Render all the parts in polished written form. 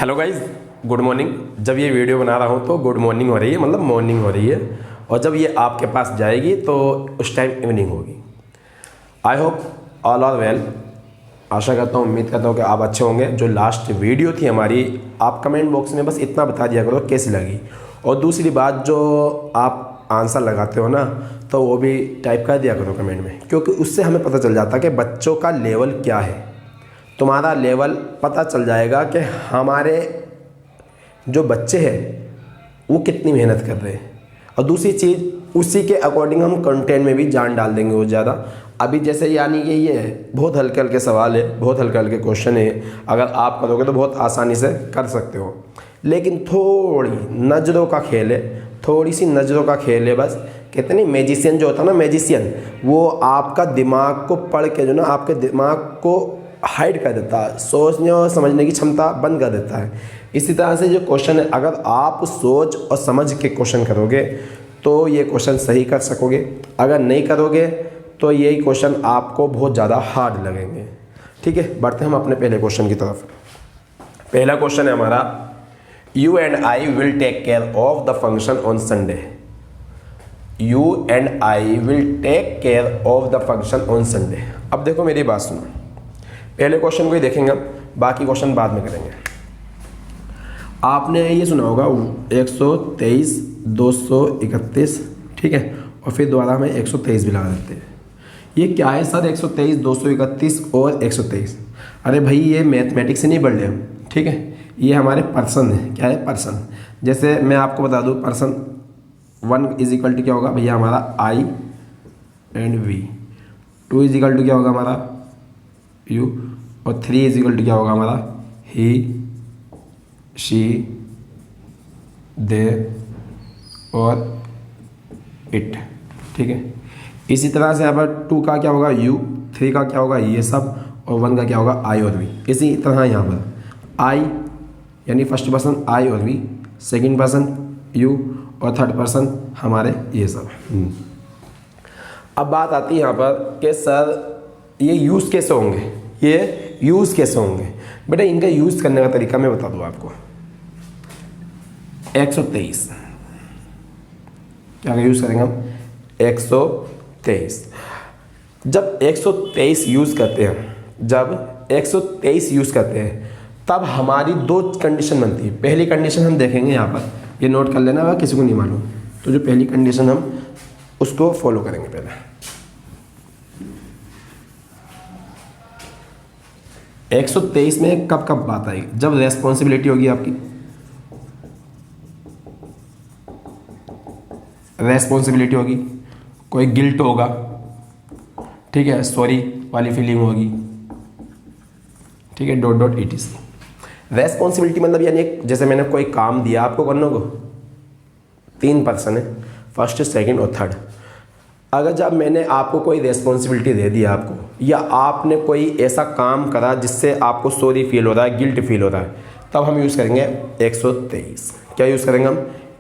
Hello guys, good morning. जब ये video बना रहा हूँ तो गुड मॉर्निंग हो रही है, मतलब मॉर्निंग हो रही है, और जब ये आपके पास जाएगी तो उस टाइम इवनिंग होगी। I hope all are well. आशा करता हूँ, उम्मीद करता हूँ कि आप अच्छे होंगे। जो लास्ट वीडियो थी हमारी, आप कमेंट बॉक्स में बस इतना बता दिया करो कैसी लगी, और दूसरी बात, जो आप आंसर लगाते हो ना, तो वो भी टाइप कर दिया करो कमेंट में, क्योंकि उससे हमें पता चल जाता है कि बच्चों का लेवल क्या है। तुम्हारा लेवल पता चल जाएगा कि हमारे जो बच्चे हैं वो कितनी मेहनत कर रहे हैं। और दूसरी चीज़, उसी के अकॉर्डिंग हम कंटेंट में भी जान डाल देंगे वो ज़्यादा। अभी जैसे यानी कि ये बहुत हल्के हल्के सवाल है, बहुत हल्के हल्के क्वेश्चन है, अगर आप करोगे तो बहुत आसानी से कर सकते हो। लेकिन थोड़ी नज़रों का खेल है, थोड़ी सी नज़रों का खेल है बस। कितनी मैजिशियन जो होता है ना, मैजिशियन, वो आपका दिमाग को पढ़ के जो ना आपके दिमाग को हाइड कर देता है, सोचने और समझने की क्षमता बंद कर देता है। इसी तरह से जो क्वेश्चन है, अगर आप सोच और समझ के क्वेश्चन करोगे तो ये क्वेश्चन सही कर सकोगे। अगर नहीं करोगे तो यही क्वेश्चन आपको बहुत ज़्यादा हार्ड लगेंगे। ठीक है, बढ़ते हैं हम अपने पहले क्वेश्चन की तरफ। पहला क्वेश्चन है हमारा, you and I will take care of the function on Sunday. You and I will take care of the function on Sunday. अब देखो मेरी बात सुनो, पहले क्वेश्चन को ही देखेंगे, बाकी क्वेश्चन बाद में करेंगे। आपने ये सुना होगा 123, 231, ठीक है, और फिर दोबारा हमें 123 भी लगा देते हैं। ये क्या है सर? 123, 231 और 123। अरे भाई, ये मैथमेटिक्स से नहीं पढ़ रहे हम, ठीक है, ये हमारे पर्सन है। क्या है? पर्सन। जैसे मैं आपको बता दूँ, पर्सन 1 इज इक्वल टू क्या होगा भैया हमारा I and we. 2 is equal to क्या होगा हमारा यू, और 3 इज इक्वल टू क्या होगा हमारा ही, शी, दे और इट। ठीक है, इसी तरह से यहाँ पर 2 का क्या होगा यू, 3 का क्या होगा ये सब, और 1 का क्या होगा आई और वी। इसी तरह यहाँ पर आई यानी फर्स्ट पर्सन आई और वी, सेकंड पर्सन यू, और थर्ड पर्सन हमारे ये सब। अब बात आती है यहाँ पर कि सर ये यूज़ कैसे होंगे, ये यूज़ कैसे होंगे। बेटा, इनका यूज़ करने का तरीका मैं बता दूँ आपको। 123 क्या यूज़ करेंगे हम? 123। जब 123 यूज़ करते हैं, जब 123 यूज़ करते हैं, तब हमारी 2 कंडीशन बनती है। पहली कंडीशन हम देखेंगे यहाँ पर, ये नोट कर लेना, अगर किसी को नहीं मालूम तो जो पहली कंडीशन हम उसको फॉलो करेंगे पहले। 123 में कब कब बात आएगी? जब रेस्पॉन्सिबिलिटी होगी आपकी, रेस्पॉन्सिबिलिटी होगी, कोई गिल्ट होगा, ठीक है, सॉरी वाली फीलिंग होगी, ठीक है, डॉट डॉट etc। रेस्पॉन्सिबिलिटी मतलब यानी जैसे मैंने कोई काम दिया आपको करने को, 3 पर्सन है, फर्स्ट, सेकंड और थर्ड। अगर जब मैंने आपको कोई रेस्पॉन्सिबिलिटी दे दी आपको, या आपने कोई ऐसा काम करा जिससे आपको सॉरी फील हो रहा है, गिल्ट फील हो रहा है, तब हम यूज़ करेंगे 123। क्या यूज़ करेंगे हम?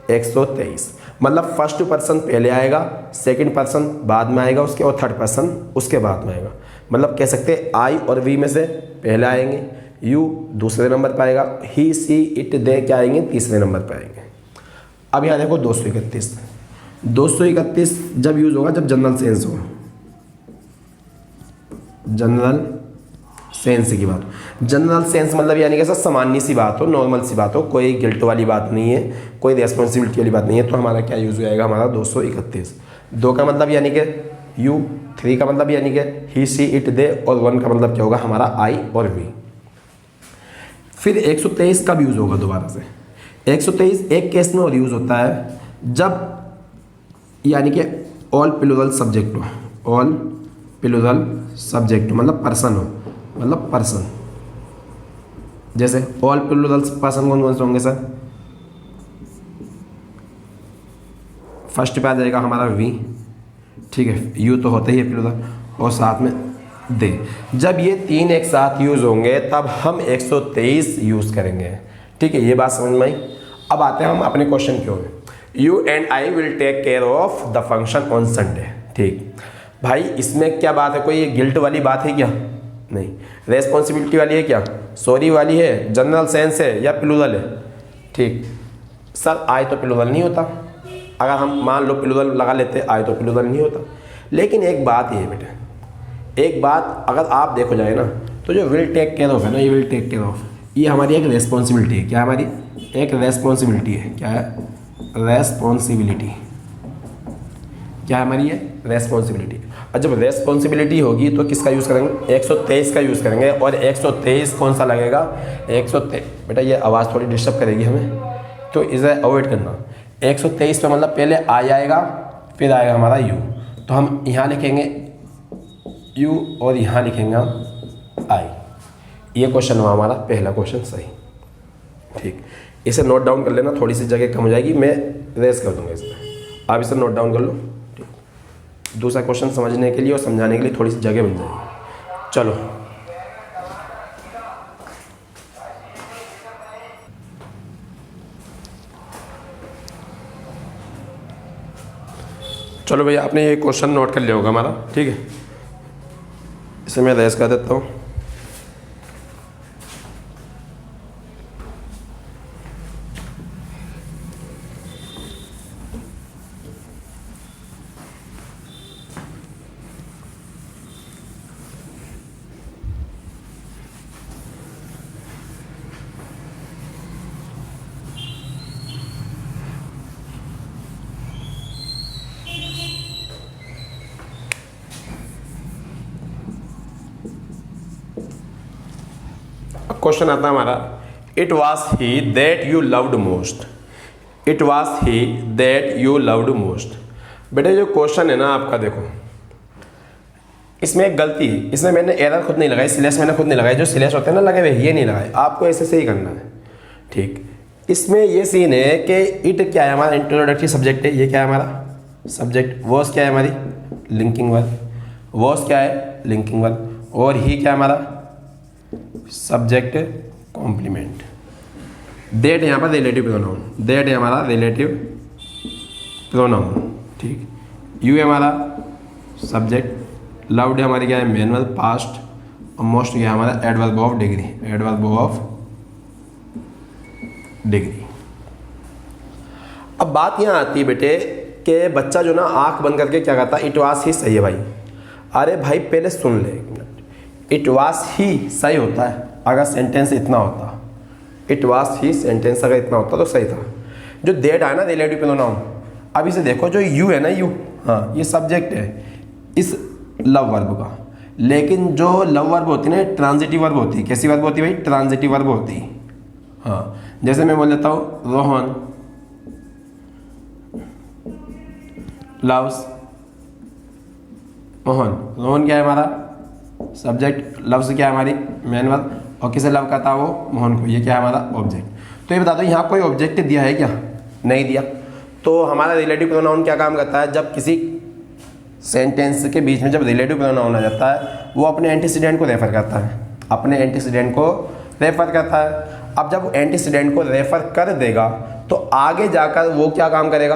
123। मतलब फर्स्ट पर्सन पहले आएगा, सेकंड पर्सन बाद में आएगा उसके, और थर्ड पर्सन उसके बाद में आएगा। मतलब कह सकते हैं आई और वी में से पहले आएंगे, यू दूसरे नंबर पर आएगा, ही, सी, इट, दे क्या आएंगे? तीसरे नंबर पर आएंगे। अब यहाँ देखो 231। 231 जब यूज़ होगा जब जनरल सेंस हो, जनरल सेंस की बात। जनरल सेंस मतलब यानी कि सर सामान्य सी बात हो, नॉर्मल सी बात हो, कोई गिल्ट वाली बात नहीं है, कोई रेस्पॉन्सिबिलिटी वाली बात नहीं है, तो हमारा क्या यूज़ हो जाएगा? हमारा 231। 2 का मतलब यानी कि यू, 3 का मतलब यानी कि ही, सी, इट, दे, और 1 का मतलब क्या होगा हमारा आई और वी। फिर 123 कब यूज़ होगा दोबारा से? 123 एक केस में और यूज़ होता है जब यानी कि ऑल प्लूरल सब्जेक्ट हो, ऑल प्लूरल सब्जेक्ट मतलब पर्सन हो, मतलब पर्सन। जैसे ऑल प्लूरल पर्सन कौन कौन से होंगे सर? फर्स्ट पे आ जाएगा हमारा वी, ठीक है, यू तो होता ही है प्लूरल, और साथ में दे। जब ये 3 एक साथ यूज़ होंगे तब हम 123 यूज़ करेंगे। ठीक है, ये बात समझ में आई। अब आते हैं हम अपने क्वेश्चन की ओर। You and I will take care of the function on Sunday. ठीक भाई, इसमें क्या बात है? कोई ये गिल्ट वाली बात है क्या? नहीं। रेस्पॉन्सिबिलिटी वाली है क्या, सॉरी वाली है, जनरल सेंस है या प्लूरल है। ठीक सर, आए तो प्लूरल नहीं होता, अगर हम मान लो प्लूरल लगा लेते आए तो प्लूरल नहीं होता। लेकिन एक बात ये है बेटा, एक बात अगर आप देखो जाए ना, तो जो विल टेक केयर ऑफ है ना, ये विल टेक केयर ऑफ, ये हमारी एक रेस्पॉन्सिबिलिटी है। क्या हमारी एक रेस्पॉन्सिबिलिटी है, क्या है रेस्पॉन्सिबिलिटी, क्या हमारी है रेस्पॉन्सिबिलिटी। और जब रेस्पॉन्सिबिलिटी होगी तो किसका यूज़ करेंगे, 123 का यूज़ करेंगे। और 123 कौन सा लगेगा, 123। बेटा ये आवाज़ थोड़ी डिस्टर्ब करेगी हमें, तो इसे अवॉइड करना। 123 पे मतलब पहले आ जाएगा, फिर आएगा हमारा यू, तो हम यहाँ लिखेंगे यू और यहाँ लिखेंगे हम आई। ये क्वेश्चन हुआ हमारा पहला क्वेश्चन सही। ठीक, इसे नोट डाउन कर लेना, थोड़ी सी जगह कम हो जाएगी, मैं रेस कर दूंगा इसमें, आप इसे नोट डाउन कर लो। ठीक, दूसरा क्वेश्चन समझने के लिए और समझाने के लिए थोड़ी सी जगह बन जाएगी। चलो चलो भैया, आपने ये क्वेश्चन नोट कर लिया होगा हमारा। ठीक है, इसे मैं रेस कर देता हूँ। क्वेश्चन आता है हमारा, it was he that you loved most, it was he that you loved most. बेटे जो क्वेश्चन है ना आपका, देखो इसमें एक गलती है, इसमें मैंने एरर खुद नहीं लगाई, स्लैश मैंने खुद नहीं लगाई, जो स्लैश होते हैं ना लगे हुए ये नहीं लगाए, आपको ऐसे से ही करना है। ठीक, इसमें ये सीन है कि इट क्या है हमारा इंट्रोडक्टरी सब्जेक्ट है, ये क्या है हमारा सब्जेक्ट, वॉज क्या है हमारी लिंकिंग वर्ब, वॉज क्या है लिंकिंग वर्ब, और ही क्या है हमारा सब्जेक्ट कॉम्प्लीमेंट। दैट यहाँ पर रिलेटिव प्रोनाउन, दैट है हमारा रिलेटिव प्रोनाउन। ठीक, यू है हमारा सब्जेक्ट, लव्ड है हमारी क्या है मेन वर्ब पास्ट, और मोस्ट क्या है हमारा adverb of degree, adverb of degree. अब बात यहाँ आती है बेटे कि बच्चा जो ना आंख बंद करके क्या करता है, इट वाज ही सही है भाई। अरे भाई पहले सुन ले, इट वाज ही सही होता है अगर सेंटेंस इतना होता, इट वाज ही सेंटेंस अगर इतना होता तो सही था। जो दैट है ना रिलेटिव प्रोनाउन, अब इसे देखो, जो यू है ना यू, हाँ ये सब्जेक्ट है इस लव वर्ब का, लेकिन जो लव वर्ब होती है ना ट्रांजिटिव वर्ब होती है। कैसी वर्ब होती है भाई, ट्रांजिटिव वर्ब होती है। हाँ जैसे मैं बोल देता हूँ रोहन लव्स मोहन, रोहन क्या है हमारा सब्जेक्ट, लव्स क्या है हमारी मेन वर्ब, और किसे लव करता है वो मोहन को, ये क्या है हमारा ऑब्जेक्ट। तो ये बता दो यहाँ कोई ऑब्जेक्ट दिया है क्या, नहीं दिया। तो हमारा रिलेटिव प्रोनाउन क्या काम करता है, जब किसी सेंटेंस के बीच में जब रिलेटिव प्रोनाउन आ जाता है वो अपने एंटीसीडेंट को रेफर करता है, अपने एंटीसीडेंट को रेफर करता है। अब जब एंटीसीडेंट को रेफर कर देगा तो आगे जाकर वो क्या काम करेगा,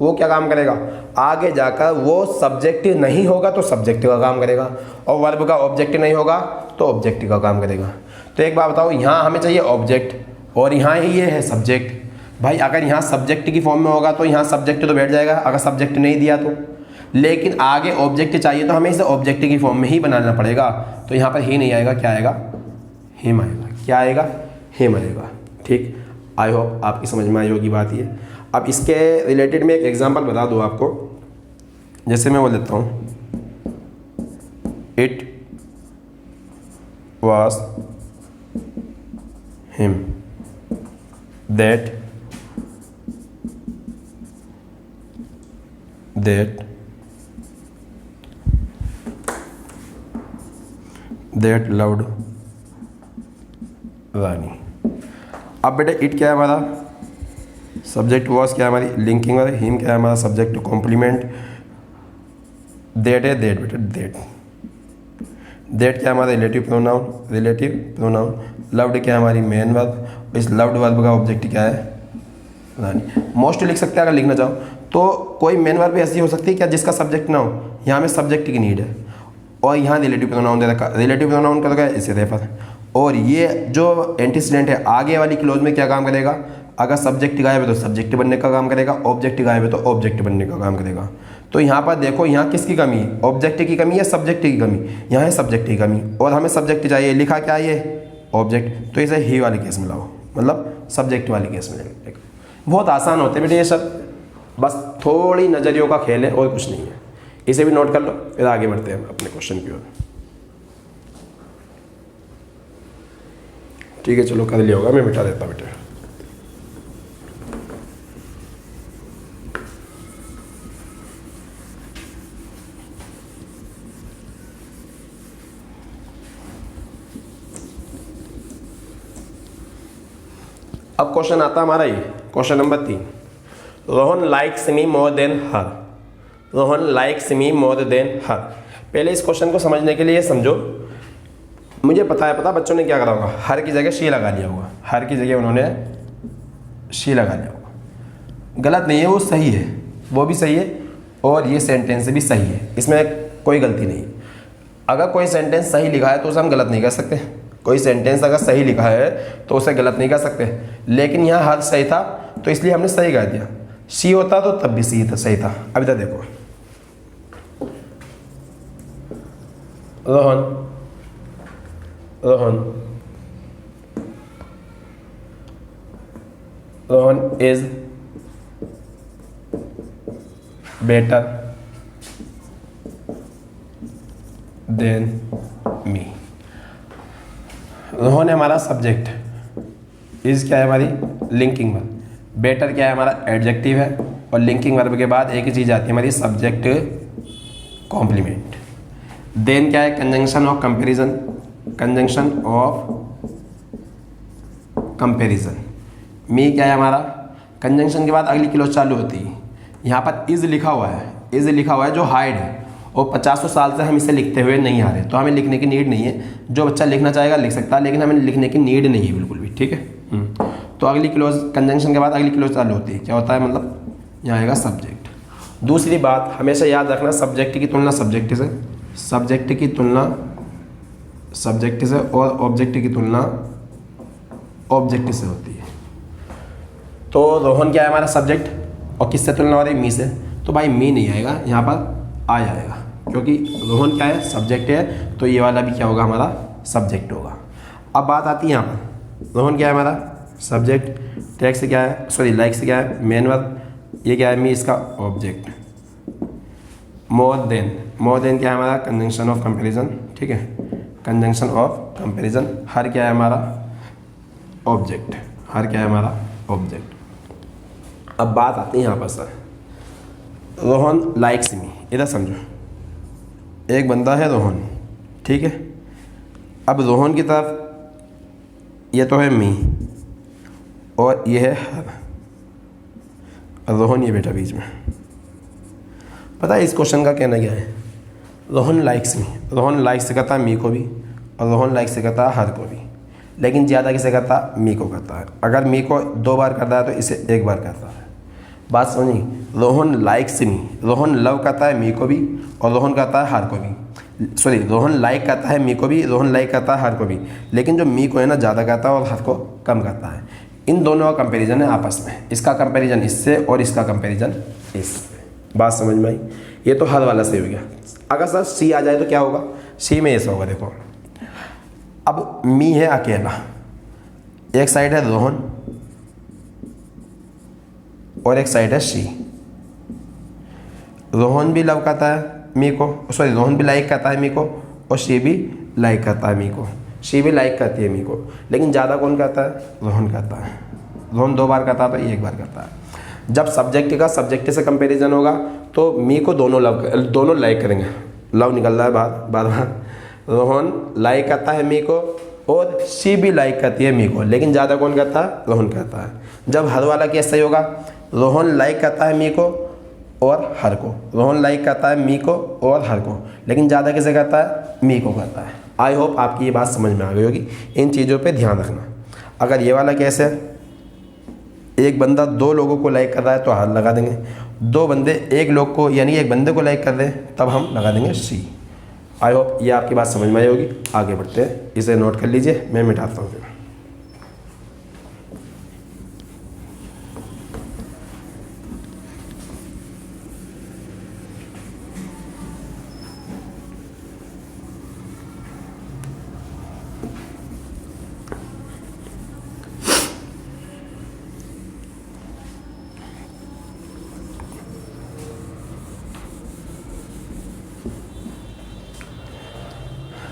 वो क्या काम करेगा, आगे जाकर वो सब्जेक्ट नहीं होगा तो सब्जेक्ट का काम करेगा, और वर्ब का ऑब्जेक्ट नहीं होगा तो ऑब्जेक्ट का काम करेगा। तो एक बात बताओ, यहाँ हमें चाहिए ऑब्जेक्ट और यहाँ ही ये है सब्जेक्ट। भाई अगर यहाँ सब्जेक्ट की फॉर्म में होगा तो यहाँ सब्जेक्ट तो बैठ जाएगा, अगर सब्जेक्ट नहीं दिया तो, लेकिन आगे ऑब्जेक्ट चाहिए तो हमें इसे ऑब्जेक्ट की फॉर्म में ही बनाना पड़ेगा। तो यहाँ पर ही नहीं आएगा, क्या आएगा हिम आएगा, क्या आएगा हिम आएगा। ठीक, आई होप आपकी समझ में आई होगी बात ये। अब इसके रिलेटेड में एक एग्जांपल बता दूँ आपको, जैसे मैं बोल देता हूँ it was him that loved रानी। अब बेटा इट क्या है हमारा सब्जेक्ट, वॉज क्या है हमारी लिंकिंग वर्ब, हिम क्या है हमारा सब्जेक्ट कॉम्प्लीमेंट, दैट है दैट बेटा दैट, दैट क्या हमारा रिलेटिव प्रोनाउन, लव्ड क्या है हमारी मेन वर्ब, इस लव्ड वर्ब का ऑब्जेक्ट क्या है रानी। मोस्ट लिख सकते हैं अगर लिखना चाहो तो, कोई मेन वर्ब भी ऐसी हो सकती है क्या जिसका सब्जेक्ट ना हो, यहाँ में सब्जेक्ट की नीड है। और यहाँ रिलेटिव प्रोनाउन दे रखा, रिलेटिव प्रोनाउन का तो क्या है, इसे रेफर। और ये जो एंटीसीडेंट है आगे वाली क्लोज में क्या काम करेगा, अगर सब्जेक्ट गायब है तो सब्जेक्ट बनने का काम करेगा, ऑब्जेक्ट गायब है तो ऑब्जेक्ट बनने का काम करेगा। तो यहाँ पर देखो, यहाँ किसकी कमी है, ऑब्जेक्ट की कमी है, सब्जेक्ट की कमी, यहाँ है सब्जेक्ट की कमी, और हमें सब्जेक्ट चाहिए, लिखा क्या है ये ऑब्जेक्ट, तो इसे ही वाले केस में लाओ, मतलब सब्जेक्ट वाले केस में लगेगा। बहुत आसान होते हैं बेटे ये सब, बस थोड़ी नज़रियों का खेल है और कुछ नहीं है। इसे भी नोट कर लो, फिर आगे बढ़ते हैं अपने क्वेश्चन की ओर। ठीक है, चलो कर लिया होगा, मैं मिटा देता बेटे। अब क्वेश्चन आता हमारा ये question number 3। Rohan likes me more than her. Rohan likes me more than her. पहले इस क्वेश्चन को समझने के लिए समझो, मुझे पता बच्चों ने क्या करा होगा, हर की जगह शी लगा लिया होगा, हर की जगह उन्होंने शी लगा लिया होगा। गलत नहीं है, वो सही है, वो भी सही है, और ये सेंटेंस भी सही है, इसमें कोई गलती नहीं। अगर कोई सेंटेंस सही लिखा है तो उसे हम गलत नहीं कर सकते, कोई सेंटेंस अगर सही लिखा है तो उसे गलत नहीं कर सकते। लेकिन यहाँ हर सही था तो इसलिए हमने सही कह दिया, शी होता तो तब भी सही था। अभी तक देखो, Rohan is better than me. Rohan है हमारा सब्जेक्ट, इज क्या है हमारी लिंकिंग वर्ब, बेटर क्या है हमारा एडजेक्टिव है, और लिंकिंग वर्ब के बाद एक ही चीज़ आती है हमारी सब्जेक्ट कॉम्प्लीमेंट। देन क्या है conjunction of comparison, conjunction of comparison. Me क्या है हमारा, कंजंक्शन के बाद अगली क्लॉज चालू होती है। यहाँ पर इज लिखा हुआ है, इज लिखा हुआ है जो हाइड है, और 50 साल से हम इसे लिखते हुए नहीं आ रहे, तो हमें लिखने की नीड नहीं है। जो बच्चा लिखना चाहेगा लिख सकता है, लेकिन हमें लिखने की नीड नहीं है बिल्कुल भी, ठीक है। तो अगली क्लोज कंजंक्शन के बाद अगली क्लोज चालू होती है, क्या होता है, मतलब यहाँ आएगा सब्जेक्ट। दूसरी बात हमेशा याद रखना, सब्जेक्ट की तुलना सब्जेक्ट से, सब्जेक्ट की तुलना सब्जेक्ट से, और ऑब्जेक्ट की तुलना ऑब्जेक्ट से होती है। तो रोहन क्या है हमारा सब्जेक्ट, और किससे तुलना हो रही है, मी से, तो भाई मी नहीं आएगा, यहाँ पर आ जाएगा, क्योंकि रोहन क्या है सब्जेक्ट है, तो ये वाला भी क्या होगा हमारा सब्जेक्ट होगा। अब बात आती है यहाँ पर, रोहन क्या है हमारा सब्जेक्ट, टेक्स्ट क्या है, सॉरी लाइक से क्या है मेन वर्ब, ये क्या है मी इसका ऑब्जेक्ट। मोर देन क्या है हमारा कंजंक्शन ऑफ कंपैरिजन, ठीक है, कंजंक्शन ऑफ कंपैरिजन। हर क्या है हमारा ऑब्जेक्ट, हर क्या है हमारा ऑब्जेक्ट। अब बात आती है यहाँ पर सर, रोहन लाइक्स मी, इधर समझो, एक बंदा है रोहन, ठीक है। अब रोहन की तरफ ये तो है मी, और ये है हर, रोहन ये बेटा बीच में। पता है इस क्वेश्चन का कहना क्या है, रोहन लाइक्स मी, रोहन लाइक्स से कहता है मी को भी, और रोहन लाइक्स से कहता है हर को भी, लेकिन ज़्यादा किसे कहता है, मी को कहता है। अगर मी को 2 बार करता है तो इसे 1 बार करता है। बात समझी, रोहन लाइक्स मी, रोहन लव करता है मी को भी, और रोहन करता है हर को भी, सॉरी रोहन लाइक करता है मी को भी, रोहन लाइक करता है हर को भी, लेकिन जो मी को है ना ज़्यादा करता है और हर को कम करता है। इन दोनों का कंपैरिजन है आपस में, इसका कंपैरिजन इससे और इसका कंपैरिजन इससे। बात समझ में आई, ये तो हर वाला सही हो गया। अगर सर सी आ जाए तो क्या होगा, सी में ऐसा होगा, देखो अब मी है अकेला, एक साइड है रोहन और एक साइड है शी। रोहन भी लव करता है मी को, सॉरी रोहन भी लाइक करता है मी को, और शी भी लाइक करता है मी को, शी भी लाइक करती है मी को, लेकिन ज़्यादा कौन करता है, रोहन करता है। रोहन 2 बार करता है तो 1 बार करता है। जब सब्जेक्ट का सब्जेक्ट से कंपैरिजन होगा तो मी को दोनों लाइक करेंगे, लव निकल रहा है बार बार। रोहन लाइक करता है मी को और शी भी लाइक करती है मी को, लेकिन ज़्यादा कौन करता है, रोहन करता है। जब हर वाला केस सही होगा, रोहन लाइक करता है मी को और हर को, रोहन लाइक करता है मी को और हर को, लेकिन ज़्यादा किसे करता है, मी को करता है। आई होप आपकी ये बात समझ में आ गई होगी। इन चीज़ों पे ध्यान रखना। अगर ये वाला केस है, एक बंदा 2 लोगों को लाइक कर रहा है तो हर लगा देंगे, 2 बंदे 1 लोग को यानी एक बंदे को लाइक कर रहे हैं तब हम लगा देंगे सी। आई होप ये आपकी बात समझ में आई होगी। आगे बढ़ते हैं, इसे नोट कर लीजिए, मैं मिटाता हूँ फिर।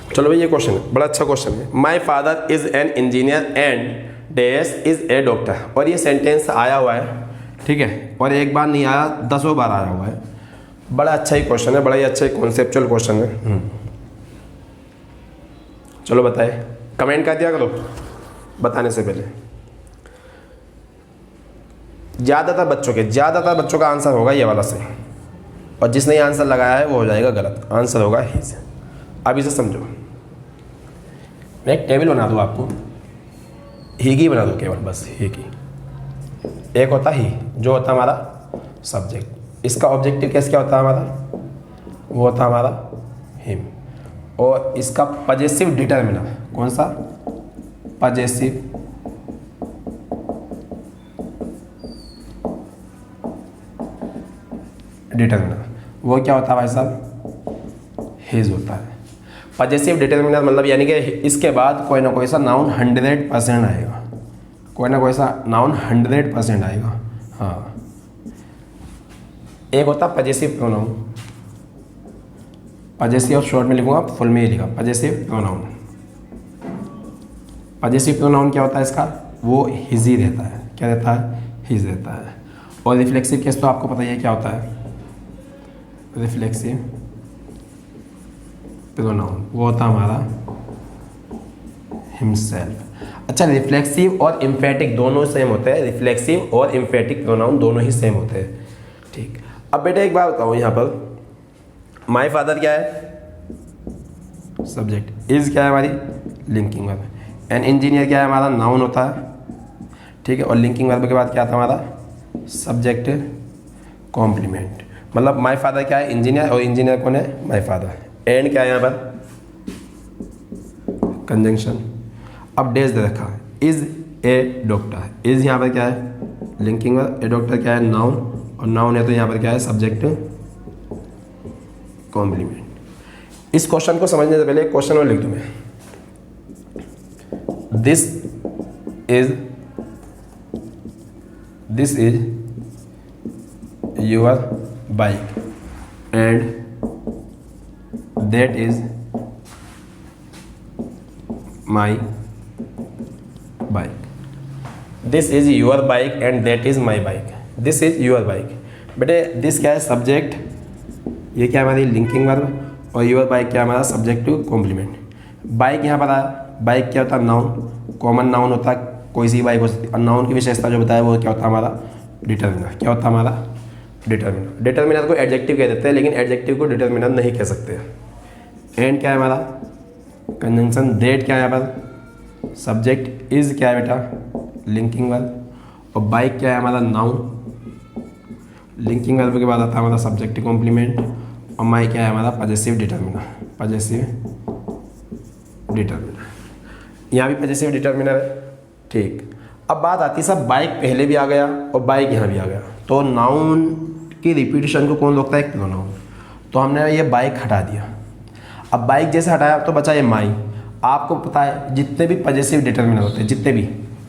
चलो भाई, ये क्वेश्चन है, बड़ा अच्छा क्वेश्चन है। My father is an engineer and dash is a doctor. और ये सेंटेंस आया हुआ है, ठीक है, और एक बार नहीं आया, 10 बार आया हुआ है। बड़ा अच्छा ही क्वेश्चन है, बड़ा ही अच्छा ही कॉन्सेप्चुअल क्वेश्चन है। चलो बताए, कमेंट कर दिया करो बताने से पहले। ज़्यादातर बच्चों का आंसर होगा ये वाला सही, और जिसने आंसर लगाया है वो हो जाएगा गलत। आंसर होगा हिज। अब इसे समझो, मैं एक टेबल बना दूँ आपको, ही बना दूँ केवल, बस ही की। एक होता ही, जो होता हमारा सब्जेक्ट, इसका ऑब्जेक्टिव केस क्या होता है हमारा, वो होता हमारा हिम। और इसका पजेसिव डिटरमिनर कौन सा, पजेसिव डिटरमिनर, वो क्या होता है भाई साहब, हिज होता है। पजेसिव डिटरमिनर मतलब यानी कि इसके बाद कोई ना कोई सा नाउन 100% आएगा, कोई ना कोई सा नाउन 100% आएगा। हाँ, एक होता पजेसिव प्रोनाउन, पजेसिव शॉर्ट में लिखूंगा, फुल में ही लिखा, पजेसिव प्रोनाउन। पजेसिव प्रोनाउन क्या होता है इसका, वो हिज ही रहता है। क्या रहता है, हिज रहता है। और रिफ्लेक्सिव केस तो आपको पता ही है क्या होता है, रिफ्लेक्सिव प्रोनाउन, वो होता हमारा हिमसेल्फ। अच्छा, रिफ्लेक्सिव और इम्फेटिक दोनों सेम होते हैं, रिफ्लेक्सिव और इम्फेटिक प्रोनाउन दोनों ही सेम होते हैं। ठीक, अब बेटा एक बात बताओ, यहाँ पर माय फादर क्या है, सब्जेक्ट, इज क्या है हमारी लिंकिंग वर्ब, एन इंजीनियर क्या है हमारा नाउन होता है, ठीक है, और लिंकिंग वर्ब के बाद क्या आता है हमारा सब्जेक्ट कॉम्प्लीमेंट। मतलब माय फादर क्या है, इंजीनियर, और इंजीनियर कौन है, माय फादर। एंड क्या है यहाँ पर, कंजंक्शन। अब डेज दे रखा है, इज ए डॉक्टर, इज यहाँ पर क्या है लिंकिंग वर्ब, ए डॉक्टर क्या है नाउन, और नाउन है तो यहाँ पर क्या है सब्जेक्ट कॉम्प्लीमेंट। इस क्वेश्चन को समझने से पहले एक क्वेश्चन और लिख दूं मैं, this is your bike and that is my bike. This is your bike and that is my bike. This is your bike. बेटे दिस क्या है सब्जेक्ट, ये क्या है हमारी लिंकिंग वर्ब, और योर बाइक क्या है हमारा सब्जेक्ट टू कॉम्प्लीमेंट। बाइक यहाँ पर आया, बाइक क्या होता है नाउन, कॉमन नाउन होता है, कोई सी बाइक हो सकती है। और नाउन की विशेषता जो बताया वो क्या होता है हमारा डिटर्मिनर। क्या होता है हमारा डिटर्मिनर। डिटर्मिनर को एडजेक्टिव कह देते हैं, लेकिन एडजेक्टिव को डिटर्मिनर नहीं कह सकते। एंड क्या है हमारा कंजंक्शन, डेट क्या है यहाँ पर सब्जेक्ट, इज क्या है बेटा लिंकिंग वर्ब, और बाइक क्या है हमारा नाउन, लिंकिंग वर्ब के बाद आता है हमारा सब्जेक्ट कॉम्प्लीमेंट, और माई क्या है हमारा पजेसिव डिटर्मिनर, पजेसिव डिटर्मिनर। यहाँ भी पजेसिव डिटर्मिनर है। ठीक, अब बात आती है सब बाइक पहले भी आ गया और बाइक यहाँ भी आ गया, तो नाउन की रिपीटिशन को कौन रोकता है, एक प्रोनाउन। तो हमने ये बाइक हटा दिया। अब बाइक जैसे हटाया तो बचा ये माई। आपको पता है जितने भी पजेसिव डिटर्मिनर होते हैं, जितने भी,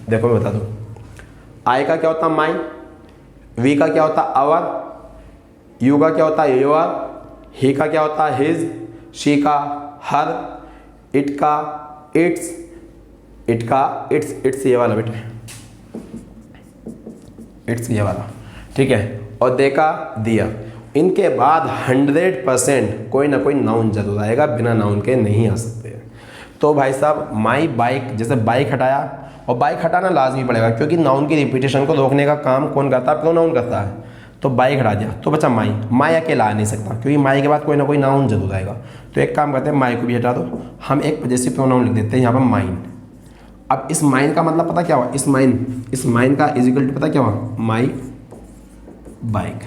देखो मैं बता दूँ, आई का क्या होता है माई, वी का क्या होता है आवर, यू का क्या होता है योर, ही का क्या होता है हिज, शी का हर, इट का इट्स, इट्स ये वाला बेटे, इट्स ये वाला, ठीक है, और दे का दिया। इनके बाद 100% कोई ना कोई नाउन जरूर आएगा, बिना नाउन के नहीं आ सकते। तो भाई साहब माई बाइक, जैसे बाइक हटाया, और बाइक हटाना लाजमी पड़ेगा क्योंकि नाउन की रिपीटेशन को रोकने का काम कौन करता है, प्रोनाउन करता है। तो बाइक हटा दिया तो बचा माई। माई अकेला आ नहीं सकता क्योंकि माई के बाद कोई ना कोई नाउन जरूर आएगा। तो एक काम करते हैं, माई को भी हटा दो, हम एक पजेसिव प्रोनाउन लिख देते हैं यहाँ पर माइन। अब इस माइन का मतलब पता क्या हुआ, इस माइन का इजिकल टू पता क्या हुआ, माई बाइक।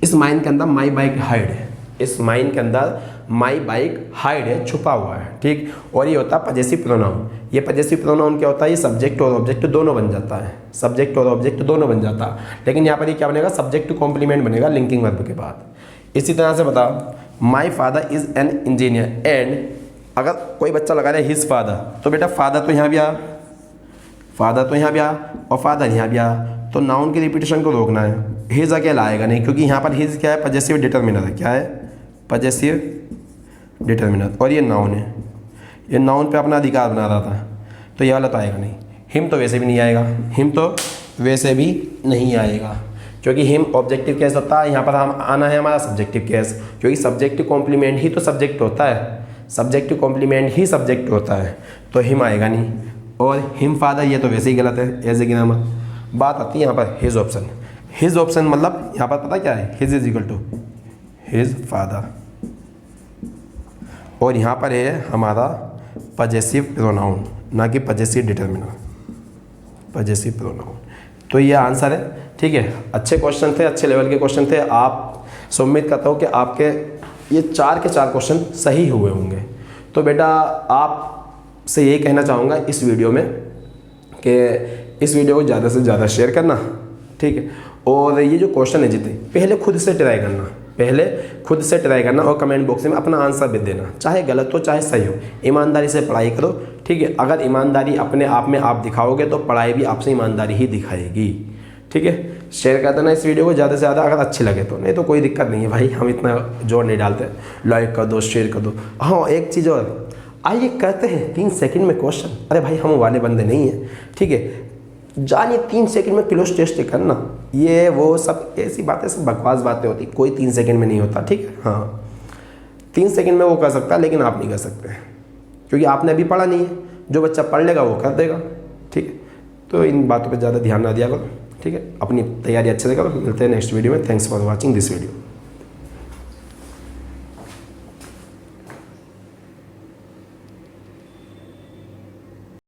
इस माइन के अंदर माई बाइक हाइड है, इस माइन के अंदर माई बाइक हाइड है, छुपा हुआ है, ठीक। और ये होता है पजेसिव प्रोनाउन। ये पजेसिव प्रोनाउन क्या होता है, ये सब्जेक्ट और ऑब्जेक्ट दोनों बन जाता है, सब्जेक्ट और ऑब्जेक्ट दोनों बन जाता है। लेकिन यहाँ पर ये क्या बनेगा, सब्जेक्ट टू कॉम्प्लीमेंट बनेगा लिंकिंग वर्ब के बाद। इसी तरह से बताओ, my father is an engineer and, अगर कोई बच्चा लगा रहा है हिज फादर, तो बेटा फादर तो यहाँ भी आ, फादर तो यहाँ भी आ और फादर यहाँ भी आ, तो नाउन की रिपीटेशन को रोकना है। हिज अकेला आएगा नहीं, क्योंकि यहाँ पर हिज क्या है, पजेसिव डिटर्मिनर है। क्या है, पजेसिव डिटर्मिनर। और ये नाउन है, ये नाउन पे अपना अधिकार बना रहा था, तो ये वाला तो आएगा नहीं। हिम तो वैसे भी नहीं आएगा, हिम तो वैसे भी नहीं आएगा, क्योंकि हिम ऑब्जेक्टिव केस होता है। यहाँ पर हम आना है हमारा सब्जेक्टिव केस, क्योंकि सब्जेक्टिव कॉम्प्लीमेंट ही तो सब्जेक्ट होता है, सब्जेक्टिव कॉम्प्लीमेंट ही सब्जेक्ट होता है, तो हिम आएगा नहीं। और हिम फादर ये तो वैसे ही गलत है, एज ए ग्रामर। बात आती है यहाँ पर हिज ऑप्शन। हिज ऑप्शन मतलब यहाँ पर पता क्या है, his is equal to his father, और यहाँ पर है हमारा पजेसिव प्रोनाउन, ना कि पजेसिव डिटर्मिनर, पजेसिव प्रोनाउन। तो ये आंसर है, ठीक है। अच्छे क्वेश्चन थे, अच्छे लेवल के क्वेश्चन थे। आप से उम्मीद करता हूँ कि आपके ये 4 के 4 क्वेश्चन सही हुए होंगे। तो बेटा आपसे यही कहना चाहूँगा इस वीडियो में कि इस वीडियो को ज़्यादा से ज़्यादा शेयर करना, ठीक है। और ये जो क्वेश्चन है जितने, पहले खुद से ट्राई करना, पहले खुद से ट्राई करना, और कमेंट बॉक्स में अपना आंसर भी देना, चाहे गलत हो चाहे सही हो। ईमानदारी से पढ़ाई करो, ठीक है। अगर ईमानदारी अपने आप में आप दिखाओगे तो पढ़ाई भी आपसे ईमानदारी ही दिखाएगी, ठीक है। शेयर कर देना इस वीडियो को ज़्यादा से ज़्यादा, अगर अच्छे लगे तो, नहीं तो कोई दिक्कत नहीं है भाई, हम इतना जोर नहीं डालते। लाइक कर दो, शेयर कर दो। हाँ, एक चीज़ और, आइए कहते हैं 3 सेकंड में क्वेश्चन। अरे भाई हम वाले बंदे नहीं हैं, ठीक है। जानिए 3 सेकंड में क्लोज टेस्ट करना, ये वो सब ऐसी बातें, सब बकवास बातें होती, कोई 3 सेकंड में नहीं होता, ठीक है। हाँ, 3 सेकंड में वो कर सकता है, लेकिन आप नहीं कर सकते, क्योंकि आपने अभी पढ़ा नहीं है। जो बच्चा पढ़ लेगा वो कर देगा, ठीक है। तो इन बातों पर ज़्यादा ध्यान ना दिया करो, ठीक है। अपनी तैयारी अच्छे से करो। मिलते हैं नेक्स्ट वीडियो में। Thanks for watching this video.